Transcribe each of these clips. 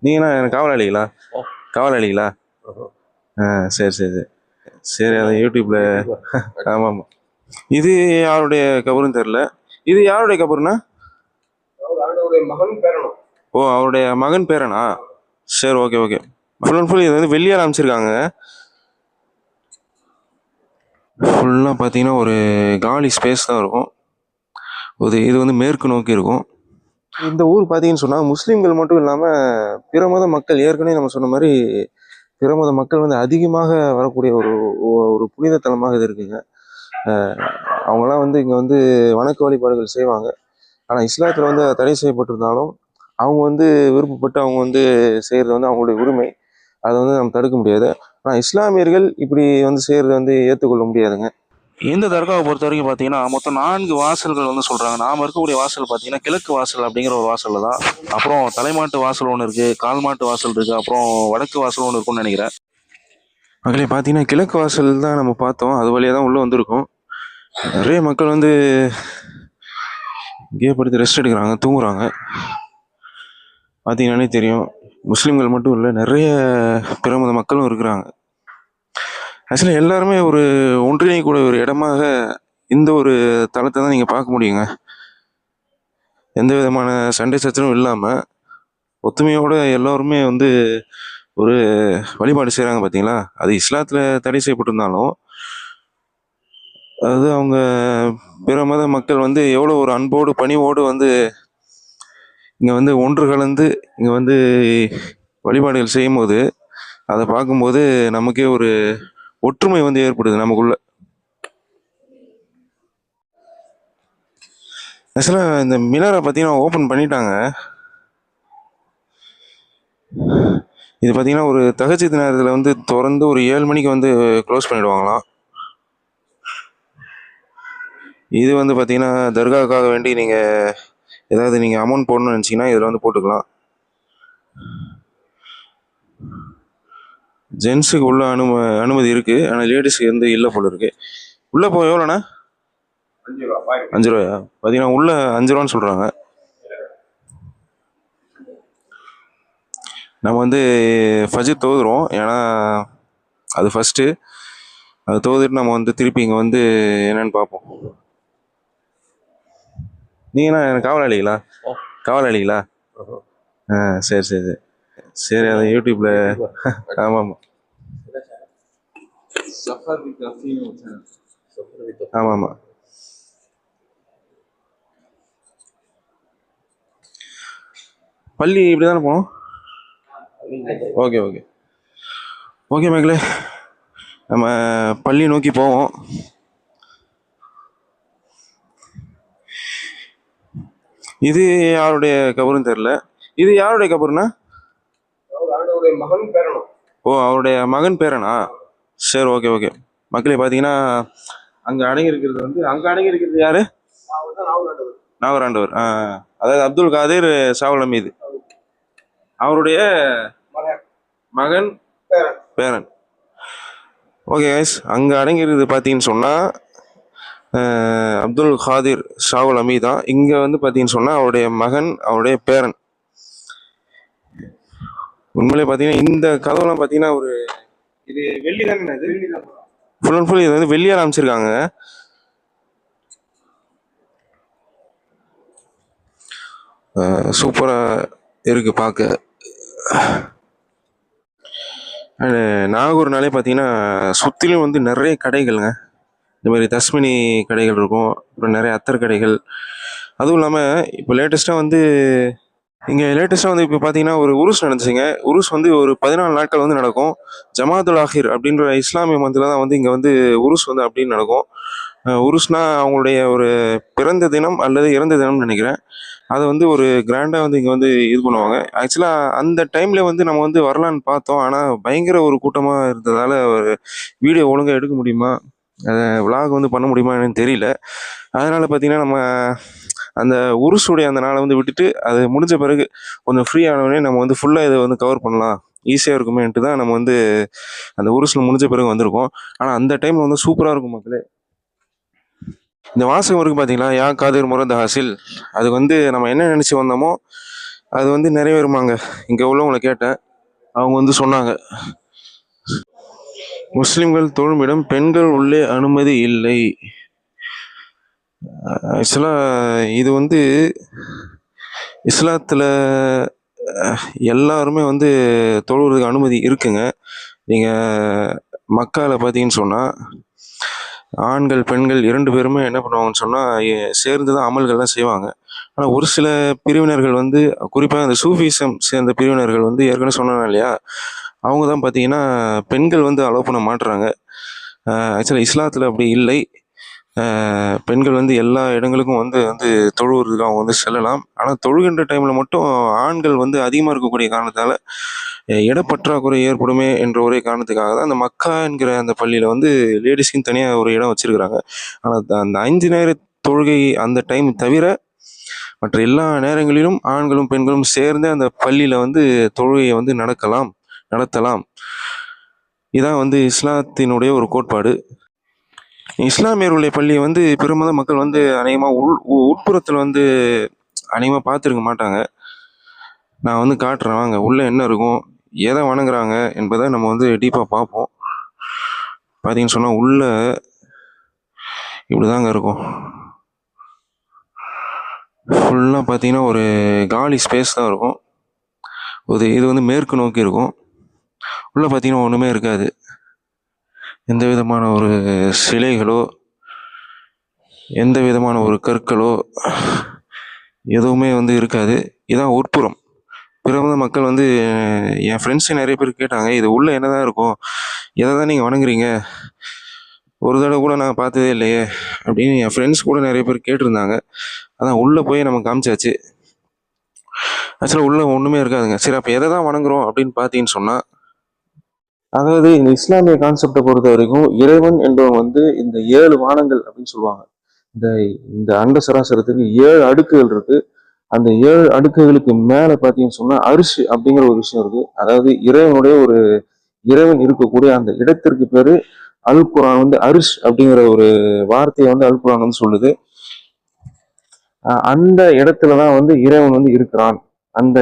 நீங்கண்ணா எனக்கு காவலாளிகளா? காவலாளிகளா? ஆ, சரி சரி சரி. சரி, அதை யூடியூப்ல. ஆமாம் ஆமாம். இது யாருடைய கபருன்னு தெரில. இது யாருடைய கபருண்ணா? ஓ, அவருடைய மகன் பேரனா? சரி, okay okay. Full and full இது வந்து வெள்ளியார் அமைச்சிருக்காங்க. ஃபுல்லாக பார்த்தீங்கன்னா ஒரு காலி ஸ்பேஸ் தான் இருக்கும். இது வந்து மேற்கு நோக்கி இருக்கும். இந்த ஊர் பார்த்தீங்கன்னு சொன்னால் முஸ்லீம்கள் மட்டும் இல்லாமல் பிற மத மக்கள், ஏற்கனவே நம்ம சொன்ன மாதிரி பிற மத மக்கள் வந்து அதிகமாக வரக்கூடிய ஒரு ஒரு புனித தலமாக இது இருக்குங்க. அவங்களாம் வந்து இங்கே வந்து வணக்க வழிபாடுகள் செய்வாங்க. ஆனால் இஸ்லாத்தில் வந்து தடை செய்யப்பட்டிருந்தாலும் அவங்க வந்து விருப்பப்பட்டு அவங்க வந்து செய்கிறது வந்து அவங்களுடைய உரிமை. அதை வந்து நம்ம தடுக்க முடியாது. ஆனால் இஸ்லாமியர்கள் இப்படி வந்து செய்கிறது வந்து ஏற்றுக்கொள்ள முடியாதுங்க. இந்த தர்காவை பொறுத்த வரைக்கும் பார்த்தீங்கன்னா மொத்தம் 4 வாசல்கள் வந்து சொல்கிறாங்க. நாம் இருக்கக்கூடிய வாசல் பார்த்தீங்கன்னா கிழக்கு வாசல் அப்படிங்கிற ஒரு வாசலில் தான். அப்புறம் தலைமாட்டு வாசல் ஒன்று இருக்குது, கால் மாட்டு வாசல் இருக்குது, அப்புறம் வடக்கு வாசல் ஒன்று இருக்கும்னு நினைக்கிறேன். மக்களே பார்த்தீங்கன்னா கிழக்கு வாசல் தான் நம்ம பார்த்தோம். அது வழியாக தான் உள்ளே வந்திருக்கோம். நிறைய மக்கள் வந்து இங்கேயே படுத்து ரெஸ்ட் எடுக்கிறாங்க, தூங்குறாங்க. பார்த்தீங்கன்னாலே தெரியும், முஸ்லீம்கள் மட்டும் இல்லை, நிறைய பிற மத மக்களும் இருக்கிறாங்க. ஆக்சுவலி எல்லாருமே ஒரு ஒன்றிணைக்கூடிய ஒரு இடமாக இந்த ஒரு தளத்தை தான் நீங்கள் பார்க்க முடியுங்க. எந்த விதமான சண்டை சச்சரவும் இல்லாமல் ஒத்துமையோடு எல்லோருமே வந்து ஒரு வழிபாடு செய்கிறாங்க. பார்த்தீங்களா, அது இஸ்லாத்தில் தடை செய்யப்பட்டிருந்தாலும் அதாவது அவங்க பிற மத மக்கள் வந்து எவ்வளோ ஒரு அன்போடு பணிவோடு வந்து இங்கே வந்து ஒன்று கலந்து இங்கே வந்து வழிபாடுகள் செய்யும் போது அதை பார்க்கும்போது நமக்கே ஒரு ஒற்றுமை வந்து ஏற்படுது நமக்குள்ள. ஆக்சுவலாக இந்த மினாரை பார்த்தீங்கன்னா ஓப்பன் பண்ணிட்டாங்க. இது பார்த்தீங்கன்னா ஒரு தஹஜ்ஜுத் நேரத்தில் வந்து திறந்து ஒரு 7 மணிக்கு வந்து க்ளோஸ் பண்ணிடுவாங்களாம். இது வந்து பார்த்தீங்கன்னா தர்காவுக்காக வேண்டி நீங்கள் ஏதாவது நீங்கள் அமௌண்ட் போடணும்னு நினச்சிங்கன்னா இதில் வந்து போட்டுக்கலாம். ஜென்ஸுக்கு உள்ள அனுமதி இருக்குது, ஆனால் லேடிஸுக்கு வந்து இல்லை போல இருக்குது. உள்ளே போய் எவ்வளோண்ணா? 5 ரூபாயா? பார்த்தீங்கன்னா உள்ள 5 ரூபான்னு சொல்கிறாங்க. நம்ம வந்து ஃபஜ்ர் தொழுதுறோம், ஏன்னா அது ஃபஸ்ட்டு. அது தொழுதுட்டு நம்ம வந்து திருப்பி இங்கே வந்து என்னன்னு பார்ப்போம். நீங்கண்ணா எனக்கு காவலாளிகளா? காவலாளிகளா? ஆ, சரி சரி சரி. சரி, அதை யூடியூப்ல. ஆமாம் ஆமாம். ஆமாம் ஆமாம். பள்ளி இப்படி தானே போகணும்? ஓகே ஓகே ஓகே மக்களே, நம்ம பள்ளி நோக்கி போவோம். இது யாருடைய கபருன்னு தெரில. இது யாருடைய கபருண்ணா? ஓ, அவருடைய மகன் பேரனா? சரி, ஓகே ஓகே. மக்களே பார்த்தீங்கன்னா அங்கே அடங்கி இருக்கிறது வந்து அங்கே யாரு? நாகராண்டவர். அதாவது அப்துல் காதிர் ஷாவுல் ஹமீது அவருடைய மகன் பேரன். ஓகே கைஸ், அங்கே அடங்கியிருக்குது பார்த்தீங்கன்னு சொன்னால் அப்துல் காதிர் ஷாவுல் ஹமீத் தான். இங்கே வந்து பார்த்தீங்கன்னு சொன்னால் அவருடைய மகன், அவருடைய பேரன். உண்மையிலே பார்த்தீங்கன்னா இந்த கதவுலாம் பார்த்தீங்கன்னா ஒரு இது வெள்ளி தானே? இது ஃபுல் அண்ட் ஃபுல் இது வந்து வெள்ளியார் அமைச்சிருக்காங்க. சூப்பராக இருக்குது பார்க்க. நாகூர்னாலே பார்த்தீங்கன்னா சுற்றிலும் வந்து நிறைய கடைகள்ங்க. இந்த மாதிரி தஸ்மினி கடைகள் இருக்கும், அப்புறம் நிறைய அத்தர் கடைகள். அதுவும் இல்லாமல் இப்போ லேட்டஸ்ட்டாக வந்து இப்போ பார்த்தீங்கன்னா ஒரு உருஸ் நடந்துச்சுங்க. உருஸ் வந்து ஒரு 14 நாட்கள் வந்து நடக்கும். ஜமாத்துல் ஆஹிர் அப்படின்ற இஸ்லாமிய மதத்தில் தான் வந்து இங்கே வந்து உருஸ் வந்து அப்படின்னு நடக்கும். உருஸ்னா அவங்களுடைய ஒரு பிறந்த தினம் அல்லது இறந்த தினம்னு நினைக்கிறேன். அதை வந்து ஒரு கிராண்டாக வந்து இங்கே வந்து இது பண்ணுவாங்க. ஆக்சுவலாக அந்த டைமில் வந்து நம்ம வந்து வரலான்னு பார்த்தோம், ஆனால் பயங்கர ஒரு கூட்டமாக இருந்ததால் ஒரு வீடியோ ஒழுங்காக எடுக்க முடியுமா, விலாக் வந்து பண்ண முடியுமா என்னன்னு தெரியல. அதனால் பார்த்திங்கன்னா நம்ம அந்த உருசுடைய அந்த நாளை வந்து விட்டுட்டு அது முடிஞ்ச பிறகு கொஞ்சம் ஃப்ரீ ஆனவொடனே நம்ம வந்து ஃபுல்லாக இதை வந்து கவர் பண்ணலாம், ஈஸியாக இருக்குமேன்ட்டு தான் நம்ம வந்து அந்த உருசில் முடிஞ்ச பிறகு வந்திருக்கோம். ஆனால் அந்த டைமில் வந்து சூப்பராக இருக்கும் மக்களே. இந்த வாசகம் இருக்குது பார்த்தீங்களா, யா காதிர் முரத் ஹாசில். அது வந்து நம்ம என்ன நினச்சி வந்தோமோ அது வந்து நிறைவேறுமாங்க. இங்கே உள்ளவங்களை கேட்டேன், அவங்க வந்து சொன்னாங்க, முஸ்லிம்கள் தொழுமிடம் பெண்கள் உள்ளே அனுமதி இல்லை. ஆக்சுவலாக இது வந்து இஸ்லாத்தில் எல்லாருமே வந்து தொழுகிறதுக்கு அனுமதி இருக்குங்க. நீங்கள் மக்காவில் பார்த்தீங்கன்னு சொன்னால் ஆண்கள் பெண்கள் 2 பேருமே என்ன பண்ணுவாங்கன்னு சொன்னால் சேர்ந்து தான் அமல்கள்லாம் செய்வாங்க. ஆனால் ஒரு சில பிரிவினர்கள் வந்து குறிப்பாக இந்த சூஃபிசம் சேர்ந்த பிரிவினர்கள் வந்து ஏற்கனவே சொன்னேன் இல்லையா, அவங்க தான் பார்த்தீங்கன்னா பெண்கள் வந்து அலோவ் பண்ண மாட்டுறாங்க. ஆக்சுவலாக இஸ்லாத்தில் அப்படி இல்லை. பெண்கள் வந்து எல்லா இடங்களுக்கும் வந்து வந்து தொழுவுறதுக்கு அவங்க வந்து செல்லலாம். ஆனால் தொழுகின்ற டைமில் மட்டும் ஆண்கள் வந்து அதிகமாக இருக்கக்கூடிய காரணத்தால் இடப்பற்றாக்குறை ஏற்படுமே என்ற ஒரே காரணத்துக்காக தான் அந்த மக்கா என்கிற அந்த பள்ளியில் வந்து லேடிஸ்க்குன்னு தனியாக ஒரு இடம் வச்சுருக்குறாங்க. ஆனால் அந்த 5 நேர தொழுகை அந்த டைம் தவிர மற்ற எல்லா நேரங்களிலும் ஆண்களும் பெண்களும் சேர்ந்து அந்த பள்ளியில் வந்து தொழுகையை வந்து நடத்தலாம். இதான் வந்து இஸ்லாத்தினுடைய ஒரு கோட்பாடு. இஸ்லாமியர்களுடைய பள்ளியை வந்து பெரும்பாலும் மக்கள் வந்து அநேகமாக உட்புறத்தில் வந்து அநேகமாக பார்த்துருக்க மாட்டாங்க. நான் வந்து காட்டுறேன் வாங்க, உள்ளே என்ன இருக்கும், எதை வணங்குறாங்க என்பதை நம்ம வந்து டீப்பாக பார்ப்போம். பார்த்தீங்கன்னு சொன்னால் உள்ளே இப்படி தாங்க இருக்கும். ஃபுல்லாக பார்த்தீங்கன்னா ஒரு காலி ஸ்பேஸ் தான் இருக்கும். இது வந்து மேற்கு நோக்கி இருக்கும். உள்ளே பார்த்தீங்கன்னா ஒன்றுமே இருக்காது. எந்த விதமான ஒரு சிலைகளோ எந்த விதமான ஒரு கற்களோ எதுவுமே வந்து இருக்காது. இதான் உட்புறம். பிறகு மக்கள் வந்து என் ஃப்ரெண்ட்ஸு நிறைய பேர் கேட்டாங்க, இது உள்ளே என்ன தான் இருக்கும், எதை தான் நீங்கள் வணங்குறீங்க, ஒரு தடவை கூட நான் பார்த்ததே இல்லையே அப்படின்னு என் ஃப்ரெண்ட்ஸ் கூட நிறைய பேர் கேட்டிருந்தாங்க. அதான் உள்ளே போய் நம்ம காமிச்சாச்சு. ஆக்சுவலாக உள்ளே ஒன்றுமே இருக்காதுங்க. சரி, அப்போ எதை தான் வணங்குறோம் அப்படின்னு பார்த்தீங்கன்னு சொன்னால், அதாவது இந்த இஸ்லாமிய கான்செப்டை பொறுத்த வரைக்கும் இறைவன் என்பவன் வந்து இந்த 7 வானங்கள் அப்படின்னு சொல்லுவாங்க. இந்த இந்த அண்ட சராசரத்துக்கு 7 அடுக்குகள் இருக்கு. அந்த 7 அடுக்குகளுக்கு மேலே பார்த்தீங்கன்னு சொன்னால் அரிஷ் அப்படிங்கிற ஒரு விஷயம் இருக்கு. அதாவது இறைவன் இருக்கக்கூடிய அந்த இடத்திற்கு பேரு அல் குரான் வந்து அரிஷ் அப்படிங்கிற ஒரு வார்த்தையை வந்து அல் குரான் வந்து சொல்லுது. அந்த இடத்துலதான் வந்து இறைவன் வந்து இருக்கிறான். அந்த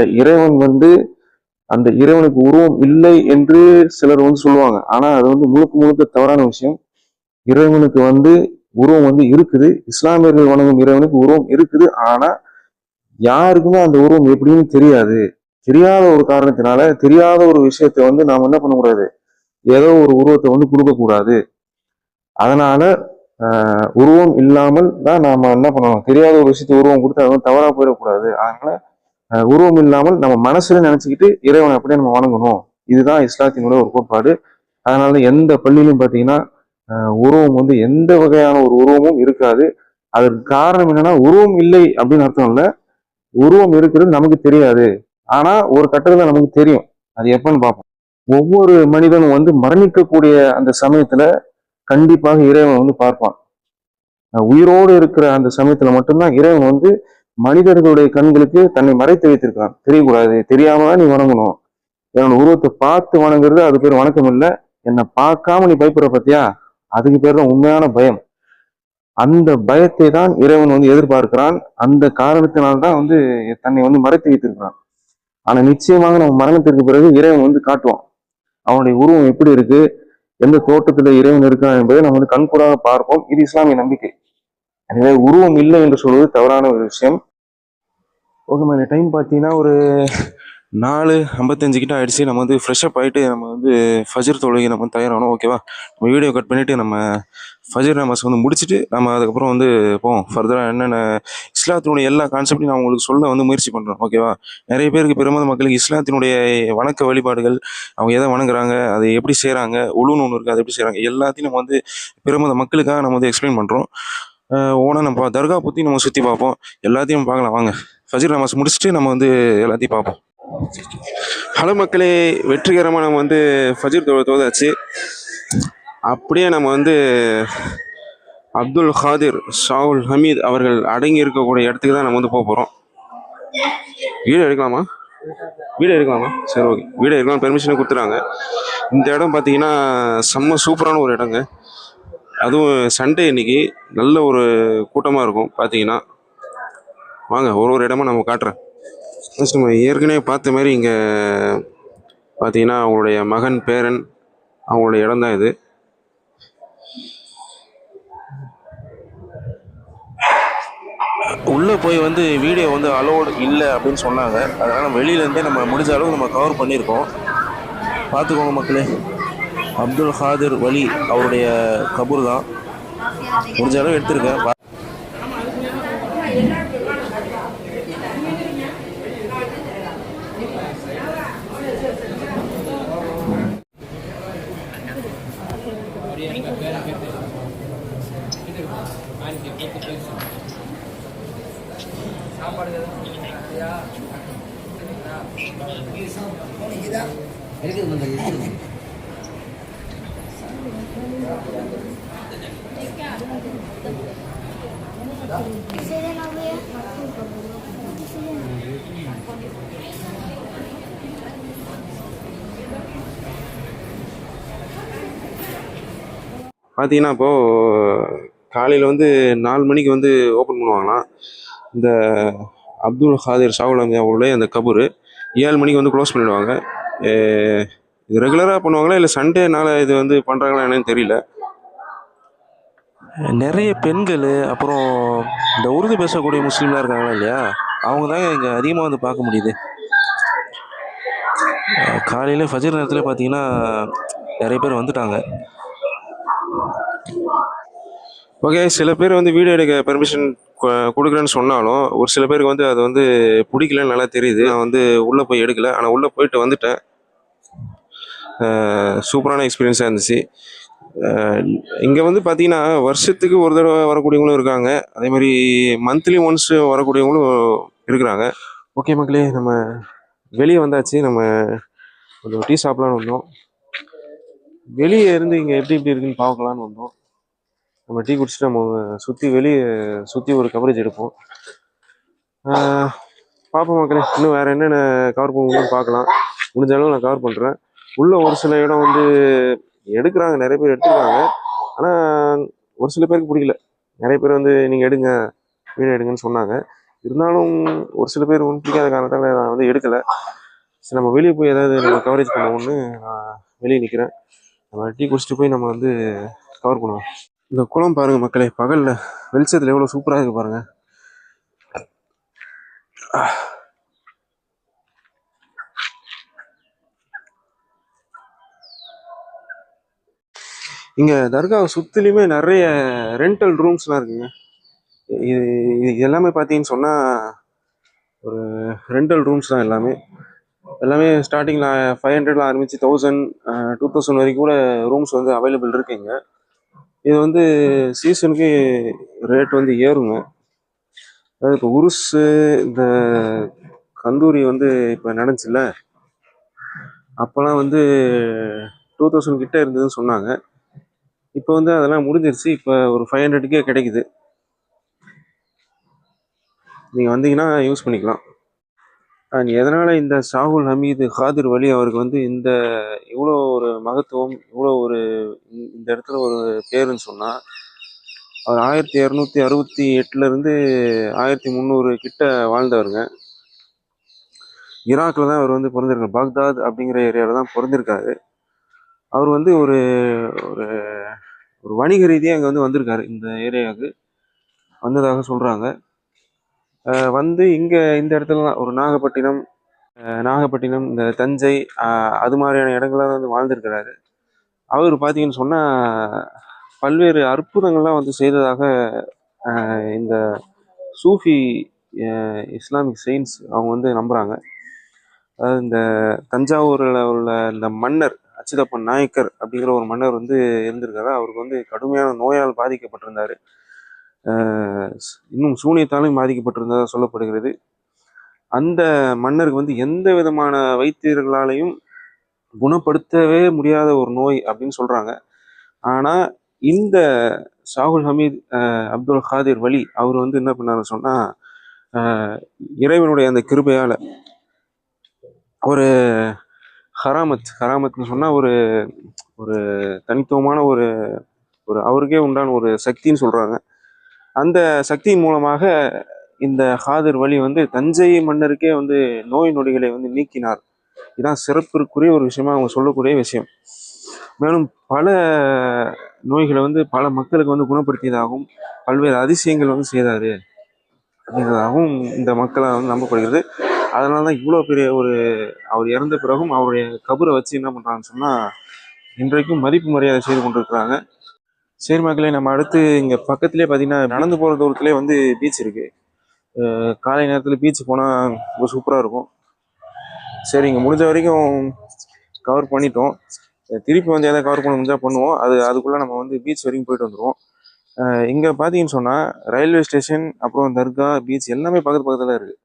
இறைவனுக்கு உருவம் இல்லை என்று சிலர் வந்து சொல்லுவாங்க. ஆனா அது வந்து முழுக்க முழுக்க தவறான விஷயம். இறைவனுக்கு வந்து உருவம் வந்து இருக்குது. இஸ்லாமியர்கள் வணங்கும் இறைவனுக்கு உருவம் இருக்குது. ஆனா யாருக்குமே அந்த உருவம் எப்படின்னு தெரியாது. தெரியாத ஒரு காரணத்தினால தெரியாத ஒரு விஷயத்தை வந்து நாம என்ன பண்ணக்கூடாது, ஏதோ ஒரு உருவத்தை வந்து கொடுக்கக்கூடாது. அதனால உருவம் இல்லாமல் தான் நாம என்ன பண்ணணும், தெரியாத ஒரு விஷயத்தை உருவம் கொடுத்து அது வந்து தவறா போயிடக்கூடாது. அதனால உருவம் இல்லாமல் நம்ம மனசுல நினைச்சுக்கிட்டு இறைவனை அப்படியே நம்ம வணங்கணும். இதுதான் இஸ்லாத்தினுடைய ஒரு கோட்பாடு. அதனால எந்த பள்ளியிலும் பார்த்தீங்கன்னா உருவம் வந்து எந்த வகையான ஒரு உருவமும் இருக்காது. அதற்கு காரணம் என்னன்னா, உருவம் இல்லை அப்படின்னு அர்த்தம் இல்லை, உருவம் இருக்கிறது நமக்கு தெரியாது. ஆனா ஒரு கட்டத்துல நமக்கு தெரியும். அது எப்பன்னு பார்ப்போம். ஒவ்வொரு மனிதனும் வந்து மரணிக்கக்கூடிய அந்த சமயத்துல கண்டிப்பாக இறைவன் வந்து பார்ப்பான். உயிரோடு இருக்கிற அந்த சமயத்துல மட்டும்தான் இறைவன் வந்து மனிதர்களுடைய கண்களுக்கு தன்னை மறைத்து வைத்திருக்கான். தெரியக்கூடாது, தெரியாம நீ வணங்கணும். என்னோட உருவத்தை பார்த்து வணங்குறது அது பேர் வணக்கம் இல்லை. என்னை பார்க்காம நீ பயப்படுற பத்தியா, அதுக்கு பேர் தான் உண்மையான பயம். அந்த பயத்தை தான் இறைவன் வந்து எதிர்பார்க்கிறான். அந்த காரணத்தினால்தான் வந்து தன்னை வந்து மறைத்து வைத்திருக்கிறான். ஆனா நிச்சயமாக நம்ம மரணத்திற்கு பிறகு இறைவன் வந்து காட்டுவான். அவனுடைய உருவம் எப்படி இருக்கு, எந்த தோட்டத்துல இறைவன் இருக்கான் என்பதை நம்ம வந்து கண்கூடாக பார்ப்போம். இது இஸ்லாமிய நம்பிக்கை. எனவே உருவம் இல்லை என்று சொல்வது தவறான ஒரு விஷயம். ஓகே, இந்த டைம் பார்த்தீங்கன்னா ஒரு 4:55 கிட்ட ஆயிடுச்சு. நம்ம வந்து ஃப்ரெஷ்அப் ஆகிட்டு நம்ம வந்து ஃபஜர் தொழுகை நம்ம தயாராகணும். ஓகேவா, நம்ம வீடியோ கட் பண்ணிவிட்டு நம்ம ஃபஜர் நமாஸ் வந்து முடிச்சுட்டு நம்ம அதுக்கப்புறம் வந்து போவோம். ஃபர்தராக என்னென்ன இஸ்லாத்தினுடைய எல்லா கான்செப்டையும் நான் உங்களுக்கு சொல்ல வந்து முயற்சி பண்ணுறேன். ஓகேவா, நிறைய பேருக்கு பெரும்பாலும் மக்களுக்கு இஸ்லாத்தினுடைய வணக்க வழிபாடுகள், அவங்க எதை வணங்குறாங்க, அதை எப்படி செய்கிறாங்க, உழுன்னு ஒன்று இருக்குது, அதை எப்படி செய்கிறாங்க, எல்லாத்தையும் நம்ம வந்து பெரும்பாலும் மக்களுக்காக நம்ம வந்து எக்ஸ்பிளைன் பண்ணுறோம். ஓனா நம்ம தர்கா பற்றி நம்ம சுற்றி பார்ப்போம். எல்லாத்தையும் பார்க்கலாம் வாங்க. ஃபஜர் நமாஸ் முடிச்சுட்டு நம்ம வந்து எல்லாத்தையும் பார்ப்போம். ஹலோ மக்களே, வெற்றிகரமாக நம்ம வந்து ஃபஜர் தொழுதாச்சு. அப்படியே நம்ம வந்து அப்துல் காதிர் ஷாவுல் ஹமீத் அவர்கள் அடங்கி இருக்கக்கூடிய இடத்துக்கு தான் நம்ம வந்து போக போகிறோம். வீடியோ எடுக்கலாமா? சரி, ஓகே, வீடியோ எடுக்கலாம், பெர்மிஷனை கொடுத்துறாங்க. இந்த இடம் பார்த்தீங்கன்னா செம்ம சூப்பரான ஒரு இடங்க. அதுவும் சண்டே இன்னைக்கு நல்ல ஒரு கூட்டமாக இருக்கும். பார்த்தீங்கன்னா வாங்க, ஒரு இடமா நம்ம காட்டுறேன். நம்ம ஏற்கனவே பார்த்த மாதிரி இங்கே பார்த்தீங்கன்னா அவங்களுடைய மகன் பேரன் அவங்களுடைய இடம் தான் இது. உள்ளே போய் வந்து வீடியோ வந்து அலோடு இல்லை அப்படின்னு சொன்னாங்க. அதனால் வெளியிலேருந்தே நம்ம முடிஞ்ச அளவுக்கு நம்ம கவர் பண்ணியிருக்கோம். பார்த்துக்கோங்க மக்களே. அப்துல் காதிர் வலி அவருடைய கபூர் தான். முடிஞ்ச அளவு எடுத்திருக்கேன். பார்த்தீங்கன்னா இப்போது காலையில் வந்து 4 மணிக்கு வந்து ஓப்பன் பண்ணுவாங்களாம் இந்த அப்துல் காதிர் ஷாகுல் ஹமீது அவங்களுடைய அந்த கபூர். 7 மணிக்கு வந்து க்ளோஸ் பண்ணிடுவாங்க. இது ரெகுலராக பண்ணுவாங்களா இல்லை சண்டேனால இது வந்து பண்ணுறாங்களா என்னன்னு தெரியல. நிறைய பெண்கள் அப்புறம் இந்த உருது பேசக்கூடிய முஸ்லீம்லாம் இருக்காங்களா இல்லையா, அவங்க தான் இங்கே அதிகமாக வந்து பார்க்க முடியுது. காலையில் ஃபஜர் நேரத்தில் பார்த்தீங்கன்னா நிறைய பேர் வந்துட்டாங்க. ஓகே, சில பேர் வந்து வீடியோ எடுக்க பெர்மிஷன் கொடுக்குறேன்னு சொன்னாலும் ஒரு சில பேருக்கு வந்து அது வந்து பிடிக்கலன்னு நல்லா தெரியுது. நான் வந்து உள்ளே போய் எடுக்கல, ஆனால் உள்ளே போயிட்டு வந்துட்டேன். சூப்பரான எக்ஸ்பீரியன்ஸாக இருந்துச்சு. இங்கே வந்து பார்த்தீங்கன்னா வருஷத்துக்கு ஒரு தடவை வரக்கூடியவங்களும் இருக்காங்க, அதே மாதிரி மந்த்லி ஒன்ஸ் வரக்கூடியவங்களும் இருக்கிறாங்க. ஓகே மக்களே, நம்ம வெளியே வந்தாச்சு. நம்ம கொஞ்சம் டீ சாப்பிட்லான்னு வந்தோம். வெளியே இருந்து இங்கே எப்படி இருக்குன்னு பார்க்கலான்னு வந்தோம். நம்ம டீ குடிச்சிட்டு நம்ம வெளியே சுற்றி ஒரு கவரேஜ் எடுப்போம். பார்ப்போம் மக்களே, இன்னும் வேறு என்னென்ன கவர் பண்ணுவோம்னு பார்க்கலாம். முடிஞ்ச அளவு நான் கவர் பண்ணுறேன். உள்ள ஒரு சில இடம் வந்து எடுக்கிறாங்க, நிறைய பேர் எடுத்துருக்காங்க. ஆனால் ஒரு சில பேருக்கு பிடிக்கல. நிறைய பேர் வந்து நீங்கள் எடுங்க, வீடியோ எடுங்கன்னு சொன்னாங்க. இருந்தாலும் ஒரு சில பேர் ஒன்றும் பிடிக்காத காரணத்தால் நான் வந்து எடுக்கலை. சரி, நம்ம வெளியே போய் ஏதாவது நம்ம கவரேஜ் பண்ணுவோம்னு நான் வெளியே நிற்கிறேன். நம்ம டீ குடிச்சிட்டு போய் நம்ம வந்து கவர் பண்ணுவோம். இந்த குளம் பாருங்கள் மக்களே, பகலில் வெளிச்சத்தில் எவ்வளோ சூப்பராக இருக்குது பாருங்கள். இங்கே தர்காவை சுற்றிலையுமே நிறைய ரெண்டல் ரூம்ஸ்லாம் இருக்குங்க. இது எல்லாமே பார்த்தீங்கன்னு சொன்னால் ஒரு ரெண்டல் ரூம்ஸ் தான். எல்லாமே ஸ்டார்டிங்கில் 500 ஆரம்பித்து 1000 2000 வரைக்கும் கூட ரூம்ஸ் வந்து அவைலபிள் இருக்குங்க. இது வந்து சீசனுக்கு ரேட் வந்து ஏறுங்க. அதாவது இப்போ உருசு இந்த கந்தூரி வந்து இப்போ நடந்துச்சுல்ல, அப்போல்லாம் வந்து 2000 கிட்ட இருந்ததுன்னு சொன்னாங்க. இப்போ வந்து அதெல்லாம் முடிஞ்சிருச்சு. இப்போ ஒரு 500க்கே கிடைக்குது. நீங்கள் வந்தீங்கன்னா யூஸ் பண்ணிக்கலாம். எதனால் இந்த ஷாகுல் ஹமீது காதிர் வலி அவருக்கு வந்து இந்த இவ்வளோ ஒரு மகத்துவம், இவ்வளோ ஒரு இந்த இடத்துல ஒரு பேருன்னு சொன்னால், அவர் 1268 1300 கிட்ட வாழ்ந்தவருங்க. ஈராக்கில் தான் அவர் வந்து பிறந்திருக்காரு. பாக்தாத் அப்படிங்கிற ஏரியாவில் தான் பிறந்திருக்காரு. அவர் வந்து ஒரு ஒரு வணிக ரீதியாக அங்கே வந்து வந்திருக்காரு. இந்த ஏரியாவுக்கு வந்ததாக சொல்கிறாங்க. வந்து இங்கே இந்த இடத்துலலாம் ஒரு நாகப்பட்டினம், இந்த தஞ்சை, அது மாதிரியான இடங்கள்லாம் வந்து வாழ்ந்திருக்கிறாரு. அவர் பார்த்தீங்கன்னு சொன்னால் பல்வேறு அற்புதங்கள்லாம் வந்து செய்ததாக இந்த சூஃபி இஸ்லாமிக் செயின்ஸ் அவங்க வந்து நம்புகிறாங்க. அதாவது இந்த தஞ்சாவூரில் உள்ள இந்த மன்னர் அச்சுதப்பன் நாயக்கர் அப்படிங்கிற ஒரு மன்னர் வந்து இருந்திருக்காரு. அவருக்கு வந்து கடுமையான நோயால் பாதிக்கப்பட்டிருந்தார். இன்னும் சூனியத்தாலும் பாதிக்கப்பட்டிருந்ததாக சொல்லப்படுகிறது. அந்த மன்னருக்கு வந்து எந்த விதமான வைத்தியர்களாலையும் குணப்படுத்தவே முடியாத ஒரு நோய் அப்படின்னு சொல்கிறாங்க. ஆனால் இந்த ஷாகுல் ஹமீத் அப்துல் காதிர் வலி அவர் வந்து என்ன பண்ணாரு சொன்னால், இறைவனுடைய அந்த கிருபையால் ஒரு ஹராமத்னு சொன்னால் ஒரு ஒரு தனித்துவமான ஒரு அவருக்கே உண்டான ஒரு சக்தின்னு சொல்கிறாங்க. அந்த சக்தியின் மூலமாக இந்த ஹாதர் வலி வந்து தஞ்சை மன்னருக்கே வந்து நோய் நொடிகளை வந்து நீக்கினார். இதான் சிறப்பிற்குரிய ஒரு விஷயமா அவங்க சொல்லக்கூடிய விஷயம். மேலும் பல நோய்களை வந்து பல மக்களுக்கு வந்து குணப்படுத்தியதாகவும் பல்வேறு அதிசயங்கள் வந்து செய்தாரு அப்படின்றதாகவும் இந்த மக்களால் வந்து நம்பப்படுகிறது. அதனால தான் இவ்வளோ பெரிய ஒரு அவர் இறந்த பிறகும் அவருடைய கபரை வச்சு என்ன பண்ணுறாங்கன்னு சொன்னால் இன்றைக்கும் மதிப்பு மரியாதை செய்து கொண்டிருக்கிறாங்க. சரி மக்களே, நம்ம அடுத்து இங்கே பக்கத்துலேயே பார்த்தீங்கன்னா நடந்து போகிற தூரத்துலேயே வந்து பீச் இருக்குது. காலை நேரத்தில் பீச் போனால் ரொம்ப சூப்பராக இருக்கும். சரி, இங்கே முடிஞ்ச வரைக்கும் கவர் பண்ணிட்டோம். திருப்பி வந்து எதாவது கவர் பண்ண முடிஞ்சால் பண்ணுவோம். அதுக்குள்ளே நம்ம வந்து பீச் வரைக்கும் போயிட்டு வந்துடுவோம். இங்கே பார்த்தீங்கன்னு சொன்னால் ரயில்வே ஸ்டேஷன், அப்புறம் தர்கா, பீச் எல்லாமே பக்கத்தில் இருக்குது.